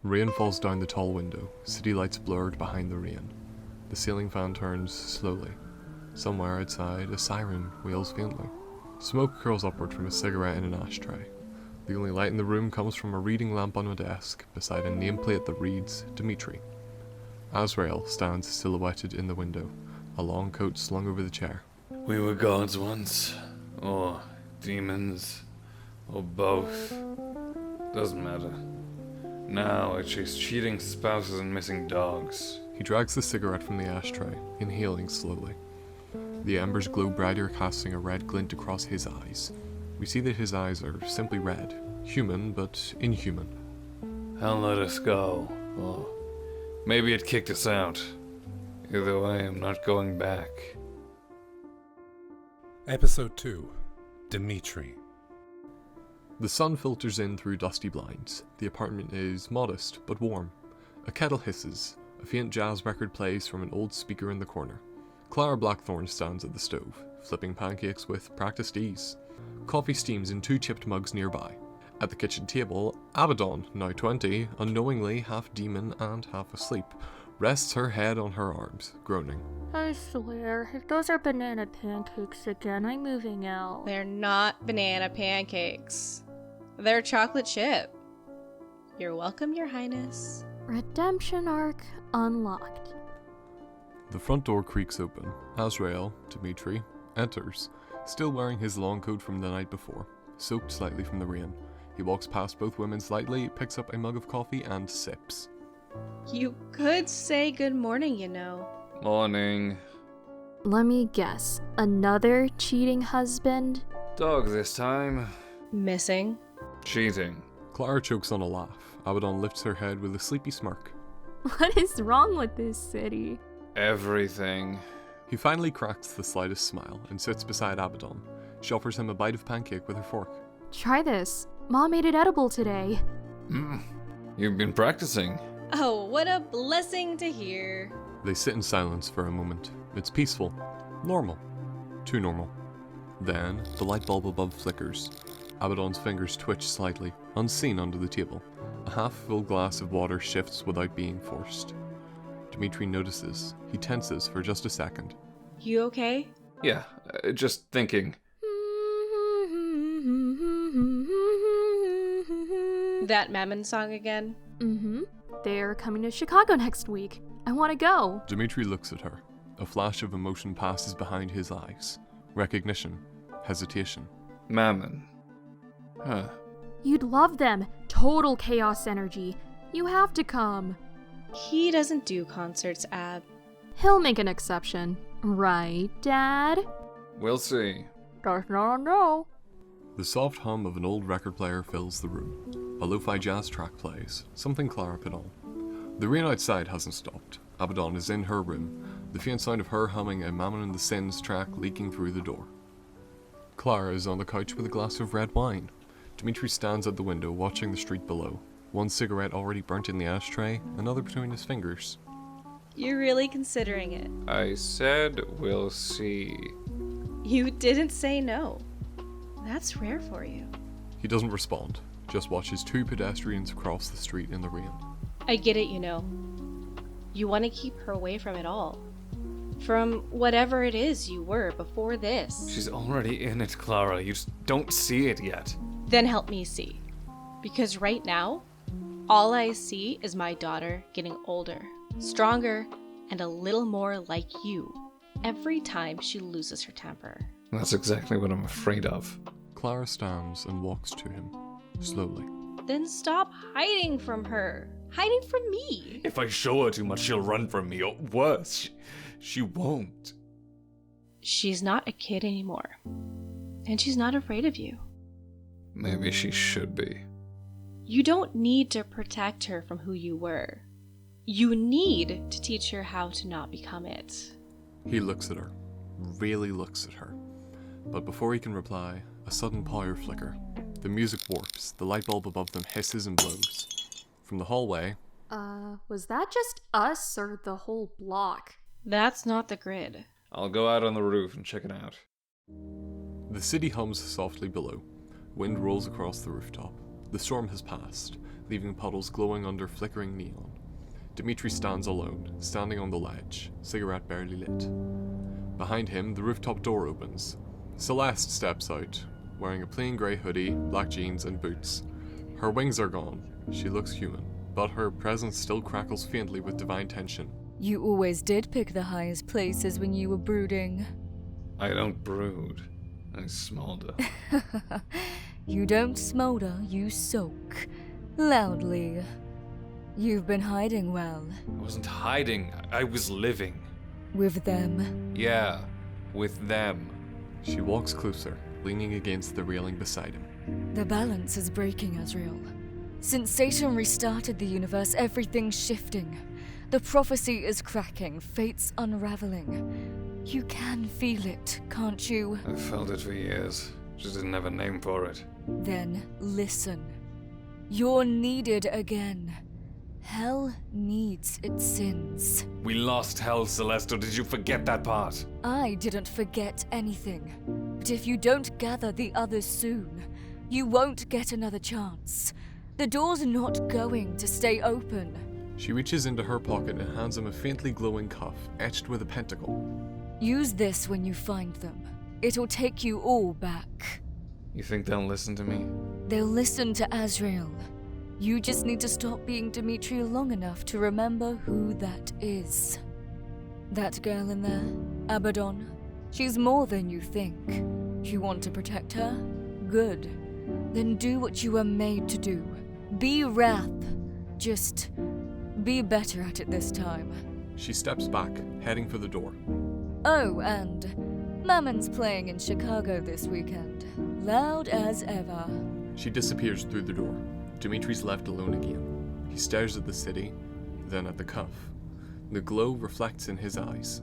Rain falls down the tall window, city lights blurred behind the rain. The ceiling fan turns slowly. Somewhere outside, a siren wails faintly. Smoke curls upward from a cigarette in an ashtray. The only light in the room comes from a reading lamp on a desk, beside a nameplate that reads, Dmitri. Azrael stands silhouetted in the window, a long coat slung over the chair. We were gods once, or demons, or both. Doesn't matter. Now I chase cheating spouses and missing dogs. He drags the cigarette from the ashtray, inhaling slowly. The embers glow brighter, casting a red glint across his eyes. We see that his eyes are simply red, human but inhuman. Hell let us go, or maybe it kicked us out. Either way, I'm not going back. Episode 2. Dmitri. The sun filters in through dusty blinds. The apartment is modest but warm. A kettle hisses. A faint jazz record plays from an old speaker in the corner. Clara Blackthorn stands at the stove, flipping pancakes with practiced ease. Coffee steams in 2 chipped mugs nearby. At the kitchen table, Abaddon, now 20, unknowingly half demon and half asleep, rests her head on her arms, groaning. I swear, if those are banana pancakes again, I'm moving out. They're not banana pancakes. They're chocolate chip. You're welcome, Your Highness. Redemption arc unlocked. The front door creaks open. Azrael, Dmitri, enters, still wearing his long coat from the night before, soaked slightly from the rain. He walks past both women slightly, picks up a mug of coffee, and sips. You could say good morning, you know. Morning. Let me guess, another cheating husband? Dog this time. Missing. Cheating. Clara chokes on a laugh. Abaddon lifts her head with a sleepy smirk. What is wrong with this city? Everything. He finally cracks the slightest smile and sits beside Abaddon. She offers him a bite of pancake with her fork. Try this. Mom made it edible today. You've been practicing. Oh, what a blessing to hear. They sit in silence for a moment. It's peaceful. Normal. Too normal. Then, the light bulb above flickers. Abaddon's fingers twitch slightly, unseen under the table. A half-full glass of water shifts without being forced. Dmitri notices. He tenses for just a second. You okay? Yeah, just thinking. That Mammon song again? Mm-hmm. They're coming to Chicago next week. I want to go. Dmitri looks at her. A flash of emotion passes behind his eyes. Recognition. Hesitation. Mammon. Huh. You'd love them. Total chaos energy. You have to come. He doesn't do concerts, Ab. He'll make an exception. Right, Dad? We'll see. That's not a no. The soft hum of an old record player fills the room. A lo-fi jazz track plays, something Clara put on. The rain outside hasn't stopped. Abaddon is in her room, the faint sound of her humming a Mammon and the Sins track leaking through the door. Clara is on the couch with a glass of red wine. Dmitri stands at the window watching the street below. One cigarette already burnt in the ashtray, another between his fingers. You're really considering it. I said we'll see. You didn't say no. That's rare for you. He doesn't respond, just watches 2 pedestrians cross the street in the rain. I get it, you know. You want to keep her away from it all. From whatever it is you were before this. She's already in it, Clara. You just don't see it yet. Then help me see. Because right now, all I see is my daughter getting older, stronger, and a little more like you every time she loses her temper. That's exactly what I'm afraid of. Clara stands and walks to him, slowly. Then stop hiding from her. Hiding from me. If I show her too much, she'll run from me, or worse, she won't. She's not a kid anymore. And she's not afraid of you. Maybe she should be. You don't need to protect her from who you were. You need to teach her how to not become it. He looks at her, really looks at her. But before he can reply, a sudden power flicker. The music warps, the light bulb above them hisses and blows. From the hallway... Was that just us or the whole block? That's not the grid. I'll go out on the roof and check it out. The city hums softly below. Wind rolls across the rooftop. The storm has passed. The leaving puddles glowing under flickering neon. Dmitri stands alone, standing on the ledge, cigarette barely lit. Behind him, the rooftop door opens. Celeste steps out, wearing a plain grey hoodie, black jeans, and boots. Her wings are gone. She looks human, but her presence still crackles faintly with divine tension. You always did pick the highest places when you were brooding. I don't brood. I smolder. You don't smolder, you soak. Loudly. You've been hiding well. I wasn't hiding. I was living. With them. Yeah, with them. She walks closer, leaning against the railing beside him. The balance is breaking, Azrael. Since Satan restarted the universe, everything's shifting. The prophecy is cracking, fate's unraveling. You can feel it, can't you? I've felt it for years. Just didn't have a name for it. Then listen. You're needed again. Hell needs its sins. We lost Hell, Celeste, or did you forget that part? I didn't forget anything. But if you don't gather the others soon, you won't get another chance. The door's not going to stay open. She reaches into her pocket and hands him a faintly glowing cuff, etched with a pentacle. Use this when you find them. It'll take you all back. You think they'll listen to me? They'll listen to Azrael. You just need to stop being Dmitri long enough to remember who that is. That girl in there, Abaddon, she's more than you think. You want to protect her? Good. Then do what you were made to do. Be Wrath. Just be better at it this time. She steps back, heading for the door. Oh, and Mammon's playing in Chicago this weekend. Loud as ever. She disappears through the door. Dimitri's left alone again. He stares at the city, then at the cuff. The glow reflects in his eyes.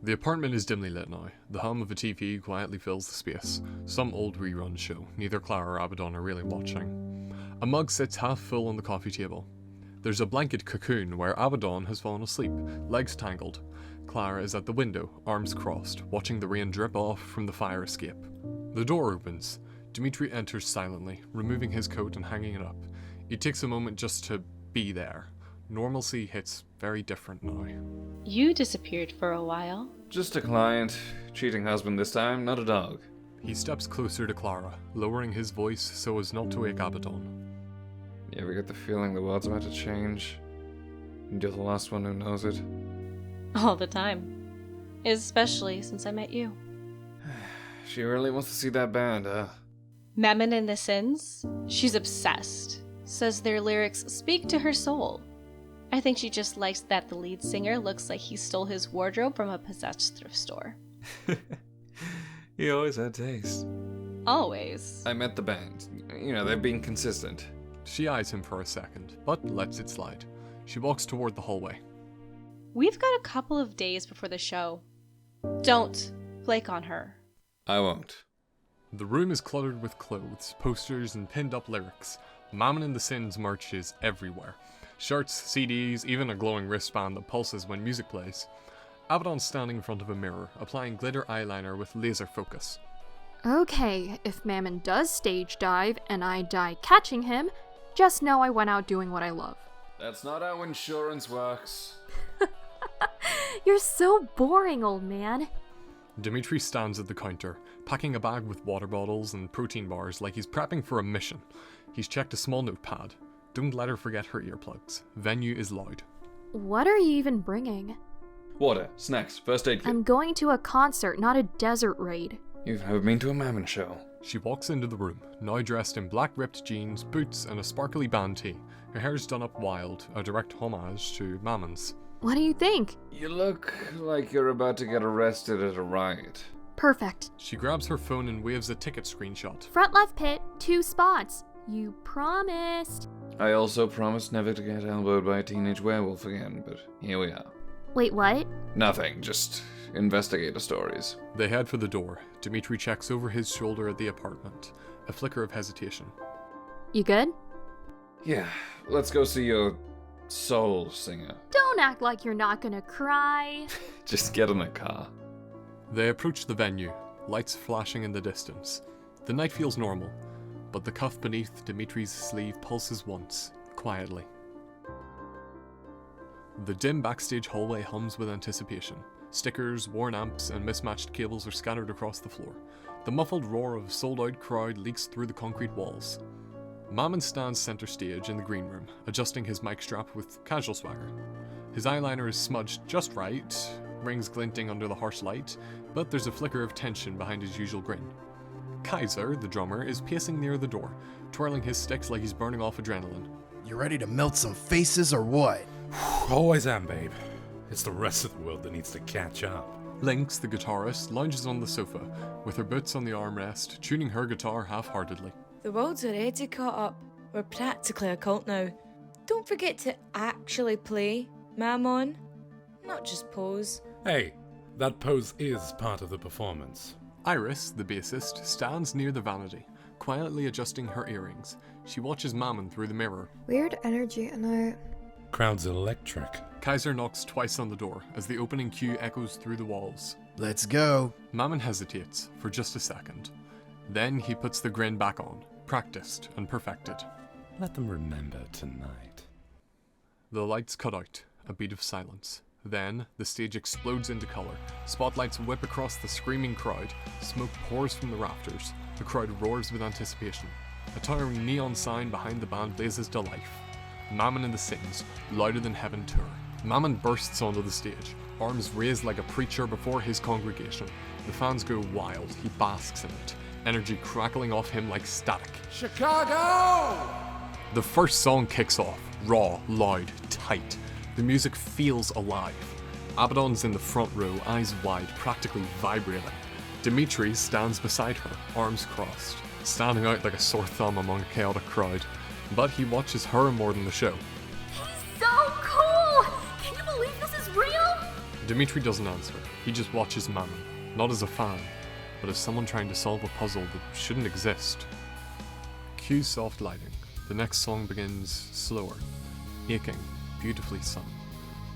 The apartment is dimly lit now. The hum of a TV quietly fills the space. Some old rerun show. Neither Clara or Abaddon are really watching. A mug sits half full on the coffee table. There's a blanket cocoon where Abaddon has fallen asleep, legs tangled. Clara is at the window, arms crossed, watching the rain drip off from the fire escape. The door opens. Dmitri enters silently, removing his coat and hanging it up. He takes a moment just to be there. Normalcy hits very different now. You disappeared for a while. Just a client. Cheating husband this time, not a dog. He steps closer to Clara, lowering his voice so as not to wake Abaddon. You ever get the feeling the world's about to change? And you're the last one who knows it? All the time. Especially since I met you. She really wants to see that band, huh? Mammon and the Sins? She's obsessed. Says their lyrics speak to her soul. I think she just likes that the lead singer looks like he stole his wardrobe from a possessed thrift store. He always had taste. Always. I met the band. You know, they've been consistent. She eyes him for a second, but lets it slide. She walks toward the hallway. We've got a couple of days before the show. Don't flake on her. I won't. The room is cluttered with clothes, posters, and pinned up lyrics. Mammon and the Sins merch is everywhere. Shirts, CDs, even a glowing wristband that pulses when music plays. Abaddon's standing in front of a mirror, applying glitter eyeliner with laser focus. Okay, if Mammon does stage dive and I die catching him, just know I went out doing what I love. That's not how insurance works. You're so boring, old man. Dmitri stands at the counter, packing a bag with water bottles and protein bars like he's prepping for a mission. He's checked a small notepad. Don't let her forget her earplugs. Venue is loud. What are you even bringing? Water, snacks, first aid kit. I'm going to a concert, not a desert raid. You've never been to a Mammon show. She walks into the room, now dressed in black ripped jeans, boots, and a sparkly band tee. Her hair's done up wild, a direct homage to Mammon's. What do you think? You look like you're about to get arrested at a riot. Perfect. She grabs her phone and waves a ticket screenshot. Front left pit, 2 spots. You promised. I also promised never to get elbowed by a teenage werewolf again, but here we are. Wait, what? Nothing, just investigator stories. They head for the door. Dmitri checks over his shoulder at the apartment. A flicker of hesitation. You good? Yeah, let's go see your soul singer. Don't act like you're not gonna cry. Just get in the car. They approach the venue, lights flashing in the distance. The night feels normal. but the cuff beneath Dmitri's sleeve pulses once, quietly. The dim backstage hallway hums with anticipation. Stickers, worn amps, and mismatched cables are scattered across the floor. The muffled roar of a sold-out crowd leaks through the concrete walls. Mammon stands center stage in the green room, adjusting his mic strap with casual swagger. His eyeliner is smudged just right, rings glinting under the harsh light, but there's a flicker of tension behind his usual grin. Kaiser, the drummer, is pacing near the door, twirling his sticks like he's burning off adrenaline. You ready to melt some faces or what? Always am, babe. It's the rest of the world that needs to catch up. Lynx, the guitarist, lounges on the sofa, with her boots on the armrest, tuning her guitar half-heartedly. The world's already caught up. We're practically a cult now. Don't forget to actually play, Mammon. Not just pose. Hey, that pose is part of the performance. Iris, the bassist, stands near the vanity, quietly adjusting her earrings. She watches Mammon through the mirror. Weird energy in it. Crowd's electric. Kaiser knocks twice on the door as the opening cue echoes through the walls. Let's go. Mammon hesitates for just a second. Then he puts the grin back on, practiced and perfected. Let them remember tonight. The lights cut out, a beat of silence. Then, the stage explodes into colour. Spotlights whip across the screaming crowd. Smoke pours from the rafters. The crowd roars with anticipation. A towering neon sign behind the band blazes to life. Mammon and the Sins, louder than heaven tour. Mammon bursts onto the stage, arms raised like a preacher before his congregation. The fans go wild, he basks in it, energy crackling off him like static. Chicago! The first song kicks off, raw, loud, tight. The music feels alive. Abaddon's in the front row, eyes wide, practically vibrating. Dmitri stands beside her, arms crossed, standing out like a sore thumb among a chaotic crowd. But he watches her more than the show. He's so cool! Can you believe this is real? Dmitri doesn't answer. He just watches Mammon, not as a fan, but as someone trying to solve a puzzle that shouldn't exist. Cue soft lighting. The next song begins slower, aching, beautifully sung.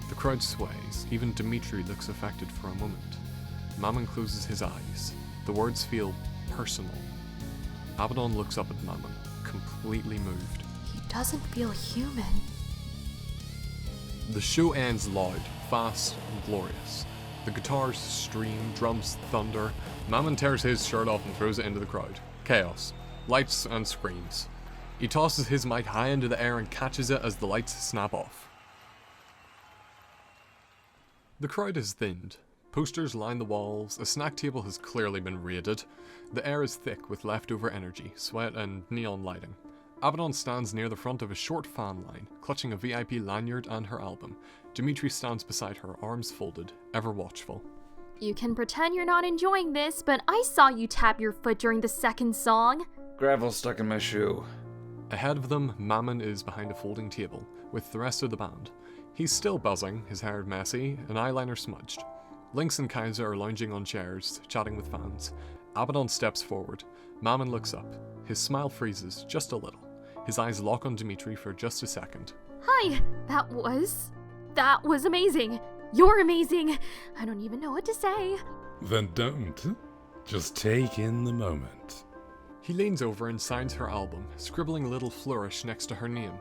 The crowd sways. Even Dmitri looks affected for a moment. Mammon closes his eyes. The words feel personal. Abaddon looks up at Mammon, completely moved. He doesn't feel human. The show ends loud, fast, and glorious. The guitars stream, drums thunder. Mammon tears his shirt off and throws it into the crowd. Chaos. Lights and screams. He tosses his mic high into the air and catches it as the lights snap off. The crowd is thinned. Posters line the walls. A snack table has clearly been raided. The air is thick with leftover energy, sweat, and neon lighting. Abaddon stands near the front of a short fan line, clutching a VIP lanyard and her album. Dmitri stands beside her, arms folded, ever watchful. You can pretend you're not enjoying this, but I saw you tap your foot during the second song. Gravel stuck in my shoe. Ahead of them, Mammon is behind a folding table, with the rest of the band. He's still buzzing, his hair messy, and eyeliner smudged. Lynx and Kaiser are lounging on chairs, chatting with fans. Abaddon steps forward. Mammon looks up. His smile freezes, just a little. His eyes lock on Dmitri for just a second. Hi, that was amazing. You're amazing. I don't even know what to say. Then don't. Just take in the moment. He leans over and signs her album, scribbling a little flourish next to her name.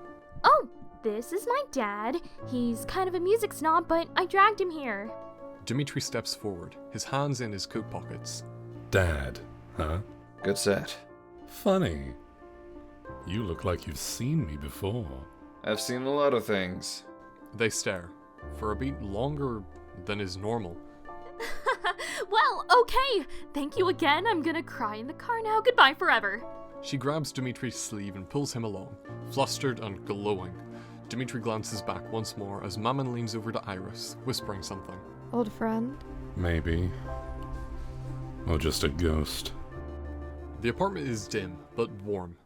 Oh, this is my dad. He's kind of a music snob, but I dragged him here. Dmitri steps forward, his hands in his coat pockets. Dad, huh? Good set. Funny. You look like you've seen me before. I've seen a lot of things. They stare, for a beat longer than is normal. Well, okay. Thank you again. I'm gonna cry in the car now. Goodbye forever. She grabs Dmitri's sleeve and pulls him along, flustered and glowing. Dmitri glances back once more as Mammon leans over to Iris, whispering something. Old friend? Maybe. Or just a ghost. The apartment is dim, but warm,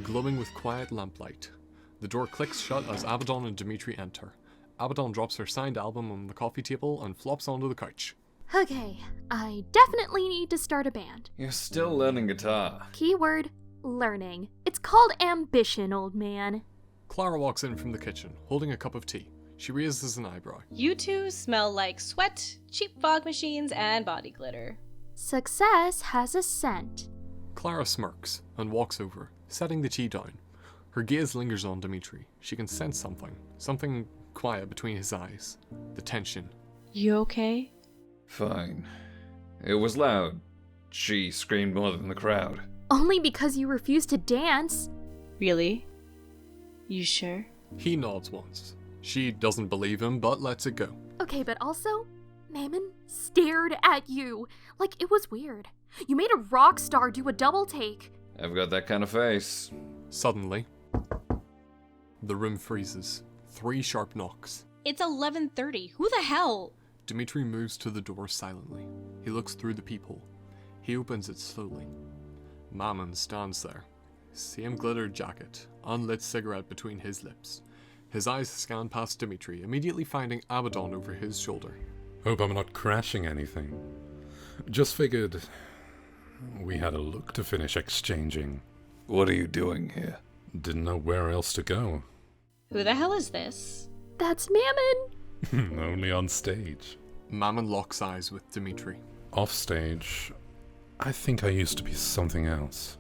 glowing with quiet lamplight. The door clicks shut as Abaddon and Dmitri enter. Abaddon drops her signed album on the coffee table and flops onto the couch. Okay, I definitely need to start a band. You're still learning guitar. Keyword, learning. It's called ambition, old man. Clara walks in from the kitchen, holding a cup of tea. She raises an eyebrow. You two smell like sweat, cheap fog machines, and body glitter. Success has a scent. Clara smirks and walks over, Setting the tea down, her gaze lingers on Dmitri. She can sense something quiet between his eyes. The tension. You okay? Fine. It was loud. She screamed more than the crowd. Only because you refused to dance. Really? You sure? He nods once. She doesn't believe him, but lets it go. Okay, but also, Mammon stared at you like it was weird. You made a rock star do a double take. I've got that kind of face. Suddenly, the room freezes. 3 sharp knocks. It's 11:30. Who the hell? Dmitri moves to the door silently. He looks through the peephole. He opens it slowly. Mammon stands there. Same glittered jacket, unlit cigarette between his lips. His eyes scan past Dmitri, immediately finding Abaddon over his shoulder. Hope I'm not crashing anything. Just figured we had a look to finish exchanging. What are you doing here? Didn't know where else to go. Who the hell is this? That's Mammon. Only on stage. Mammon locks eyes with Dmitri. Off stage, I think I used to be something else.